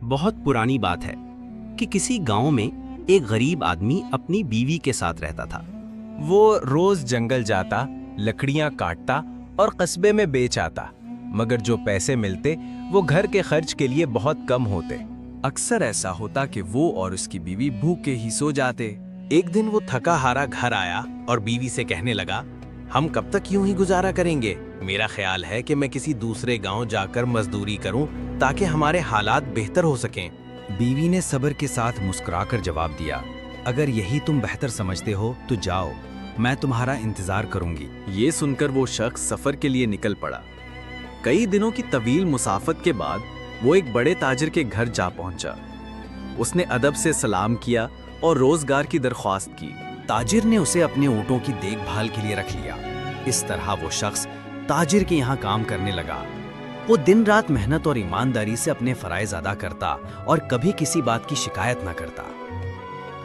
بہت پرانی بات ہے کہ کسی گاؤں میں ایک غریب آدمی اپنی بیوی کے ساتھ رہتا تھا۔ وہ روز جنگل جاتا، لکڑیاں کاٹتا اور قصبے میں بیچ آتا، مگر جو پیسے ملتے وہ گھر کے خرچ کے لیے بہت کم ہوتے۔ اکثر ایسا ہوتا کہ وہ اور اس کی بیوی بھوکے ہی سو جاتے۔ ایک دن وہ تھکا ہارا گھر آیا اور بیوی سے کہنے لگا، ہم کب تک یوں ہی گزارا کریں گے؟ میرا خیال ہے کہ میں کسی دوسرے گاؤں جا کر مزدوری کروں تاکہ ہمارے حالات بہتر ہو سکیں۔ بیوی نے صبر کے ساتھ مسکرا کر جواب دیا، اگر یہی تم بہتر سمجھتے ہو تو جاؤ، میں تمہارا انتظار کروں گی۔ یہ سن کر وہ شخص سفر کے لیے نکل پڑا۔ کئی دنوں کی طویل مسافت کے بعد وہ ایک بڑے تاجر کے گھر جا پہنچا۔ اس نے ادب سے سلام کیا اور روزگار کی درخواست کی۔ تاجر نے اسے اپنے اونٹوں کی دیکھ بھال کے لیے رکھ لیا۔ اس طرح وہ شخص تاجر کے یہاں کام کرنے لگا۔ وہ دن رات محنت اور ایمانداری سے اپنے فرائض ادا کرتا اور کبھی کسی بات کی شکایت نہ کرتا۔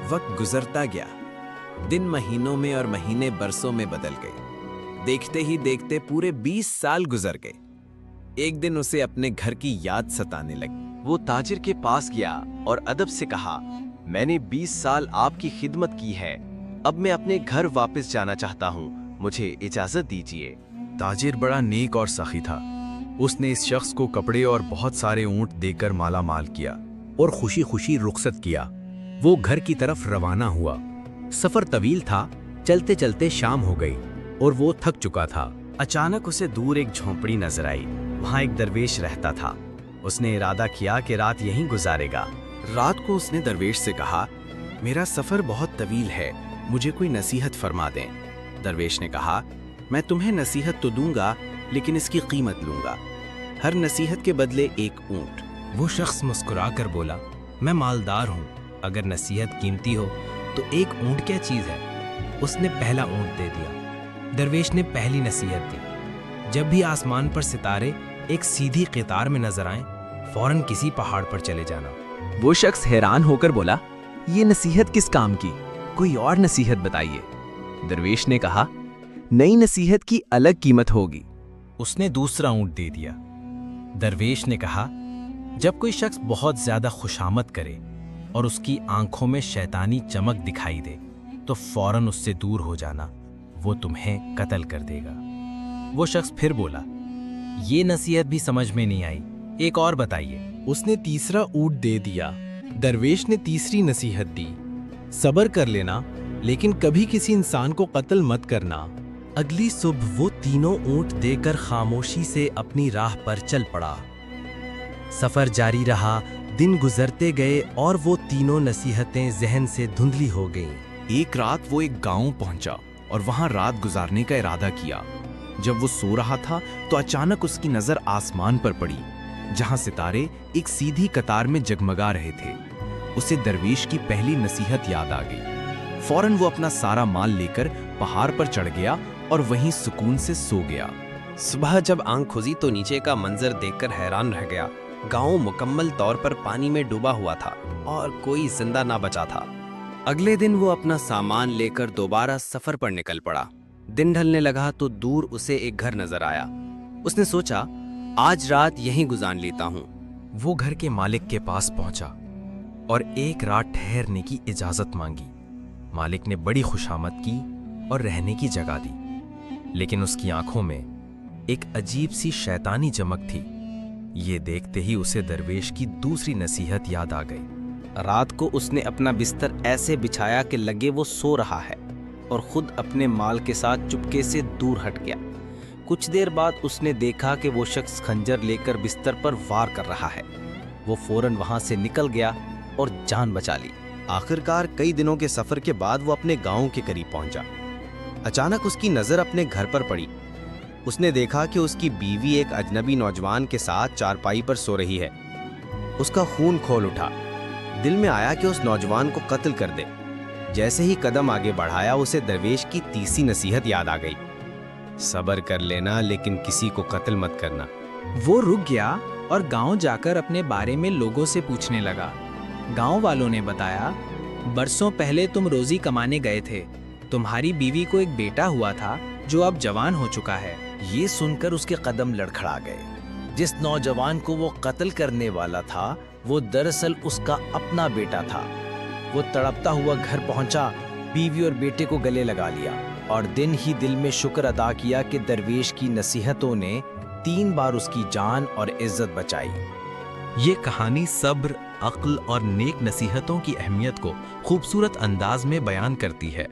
وقت گزرتا گیا، دن مہینوں میں اور مہینے برسوں میں بدل گئے۔ دیکھتے ہی دیکھتے پورے 20 سال گزر گئے۔ ایک دن اسے اپنے گھر کی یاد ستانے لگی۔ وہ تاجر کے پاس گیا اور ادب سے کہا، میں نے 20 سال آپ کی خدمت کی ہے، اب میں اپنے گھر واپس جانا چاہتا ہوں، مجھے اجازت دیجیے۔ تاجر بڑا نیک اور سخی تھا۔ اس نے اس شخص کو کپڑے اور بہت سارے اونٹ دے کر مالا مال کیا اور خوشی خوشی رخصت کیا۔ وہ گھر کی طرف روانہ ہوا۔ سفر طویل تھا، چلتے چلتے شام ہو گئی اور وہ تھک چکا تھا۔ اچانک اسے دور ایک جھونپڑی نظر آئی۔ وہاں ایک درویش رہتا تھا۔ اس نے ارادہ کیا کہ رات یہیں گزارے گا۔ رات کو اس نے درویش سے کہا، میرا سفر بہت طویل ہے، مجھے کوئی نصیحت فرما دیں۔ درویش نے کہا، میں تمہیں نصیحت تو دوں گا لیکن اس کی قیمت لوں گا، ہر نصیحت کے بدلے ایک اونٹ۔ وہ شخص مسکرا کر بولا، میں مالدار ہوں، اگر نصیحت قیمتی ہو تو ایک اونٹ کیا چیز ہے؟ اس نے پہلا اونٹ دے دیا۔ درویش نے پہلی نصیحت دی، جب بھی آسمان پر ستارے ایک سیدھی قطار میں نظر آئیں، فوراً کسی پہاڑ پر چلے جانا۔ وہ شخص حیران ہو کر بولا، یہ نصیحت کس کام کی؟ کوئی اور نصیحت بتائیے۔ درویش نے کہا، نئی نصیحت کی الگ قیمت ہوگی۔ اس نے دوسرا اونٹ دے دیا۔ درویش نے کہا، جب کوئی شخص بہت زیادہ خوشامد کرے اور اس کی آنکھوں میں شیطانی چمک دکھائی دے تو فوراً اس سے دور ہو جانا، وہ تمہیں قتل کر دے گا۔ وہ شخص پھر بولا، یہ نصیحت بھی سمجھ میں نہیں آئی، ایک اور بتائیے۔ اس نے تیسرا اونٹ دے دیا۔ درویش نے تیسری نصیحت دی، صبر کر لینا لیکن کبھی کسی انسان کو قتل مت کرنا۔ اگلی صبح وہ تینوں اونٹ دے کر خاموشی سے اپنی راہ پر چل پڑا۔ سفر جاری رہا، دن گزرتے گئے اور وہ تینوں نصیحتیں ذہن سے دھندلی ہو گئیں۔ ایک رات وہ ایک گاؤں پہنچا اور وہاں رات گزارنے کا ارادہ کیا۔ جب وہ سو رہا تھا تو اچانک اس کی نظر آسمان پر پڑی، جہاں ستارے ایک سیدھی قطار میں جگمگا رہے تھے۔ اسے درویش کی پہلی نصیحت یاد آ گئی۔ فوراً وہ اپنا سارا مال لے کر پہاڑ پر چڑھ گیا اور وہیں سکون سے سو گیا۔ صبح جب آنکھ کھلی تو نیچے کا منظر دیکھ کر حیران رہ گیا۔ گاؤں مکمل طور پر پانی میں ڈوبا ہوا تھا اور کوئی زندہ نہ بچا تھا۔ اگلے دن وہ اپنا سامان لے کر دوبارہ سفر پر نکل پڑا۔ دن ڈھلنے لگا تو دور اسے ایک گھر نظر آیا۔ اس نے سوچا، آج رات یہیں گزار لیتا ہوں۔ وہ گھر کے مالک کے پاس پہنچا اور ایک رات ٹھہرنے کی اجازت مانگی۔ مالک نے بڑی خوشامد کی اور رہنے کی جگہ دی، لیکن اس کی آنکھوں میں ایک عجیب سی شیطانی چمک تھی۔ یہ دیکھتے ہی اسے درویش کی دوسری نصیحت یاد آ گئی۔ رات کو اس نے اپنا بستر ایسے بچھایا کہ لگے وہ سو رہا ہے اور خود اپنے مال کے ساتھ چپکے سے دور ہٹ گیا۔ کچھ دیر بعد اس نے دیکھا کہ وہ شخص خنجر لے کر بستر پر وار کر رہا ہے۔ وہ فوراً وہاں سے نکل گیا اور جان بچا لی۔ آخرکار کئی دنوں کے سفر کے بعد وہ اپنے گاؤں کے قریب پہنچا۔ اچانک اس کی نظر اپنے گھر پر پڑی۔ اس نے دیکھا کہ اس کی بیوی ایک اجنبی نوجوان کے ساتھ چارپائی پر سو رہی ہے۔ اس کا خون کھول اٹھا۔ دل میں آیا کہ اس نوجوان کو قتل کر دے۔ جیسے ہی قدم آگے بڑھایا اسے درویش کی تیسری نصیحت یاد آ گئی، صبر کر لینا لیکن کسی کو قتل مت کرنا۔ وہ رک گیا اور گاؤں جا کر اپنے بارے میں لوگوں سے پوچھنے لگا۔ گاؤں والوں نے بتایا، برسوں پہلے تم روزی کمانے گئے تھے، تمہاری بیوی کو ایک بیٹا ہوا تھا جو اب جوان ہو چکا ہے۔ یہ سن کر اس کے قدم لڑکھڑا گئے۔ جس نوجوان کو وہ قتل کرنے والا تھا وہ دراصل اس کا اپنا بیٹا تھا۔ وہ تڑپتا ہوا گھر پہنچا، بیوی اور بیٹے کو گلے لگا لیا اور دن ہی دل میں شکر ادا کیا کہ درویش کی نصیحتوں نے 3 بار اس کی جان اور عزت بچائی۔ یہ کہانی صبر، عقل اور نیک نصیحتوں کی اہمیت کو خوبصورت انداز میں بیان کرتی ہے۔